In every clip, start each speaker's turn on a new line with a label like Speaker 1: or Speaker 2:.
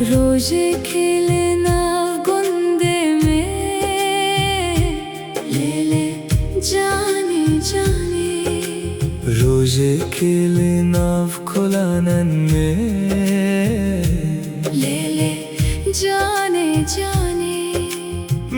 Speaker 1: रोज खिलना गुंदे में, ले ले जाने जाने।
Speaker 2: रोज खिलना खुलानन में,
Speaker 1: ले ले जाने जाने।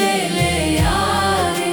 Speaker 1: ले ले यारे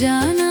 Speaker 1: जाना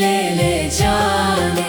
Speaker 1: ले ले जाने।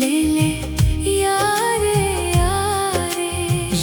Speaker 1: ले ले यारे यारे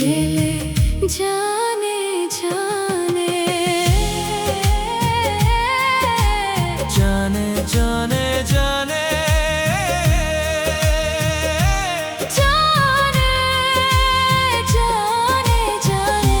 Speaker 1: ले ले जाने जाने।
Speaker 2: जाने जाने जाने
Speaker 1: जाने जाने जाने।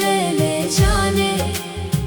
Speaker 1: ले ले जाने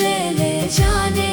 Speaker 1: ले ले जाने।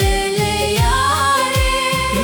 Speaker 1: ले ले यारे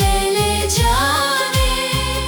Speaker 1: ले ले जाने।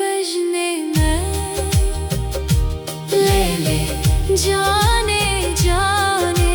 Speaker 1: बजने में ले ले जाने जाने।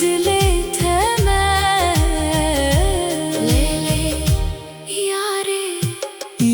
Speaker 1: दिले थे मैं ले ले यारे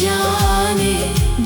Speaker 1: जाने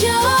Speaker 1: जाने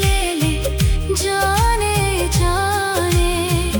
Speaker 1: ले ले जाने जाने।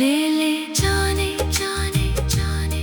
Speaker 1: ले ले जाने जाने जाने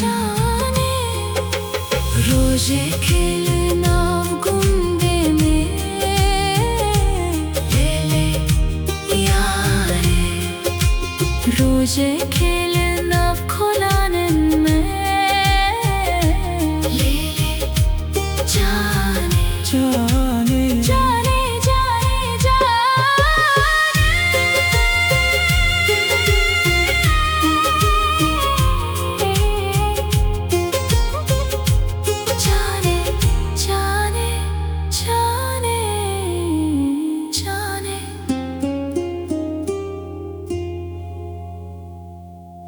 Speaker 1: जाने। रोज खिलना गुंदे में, ले ले यारे रोज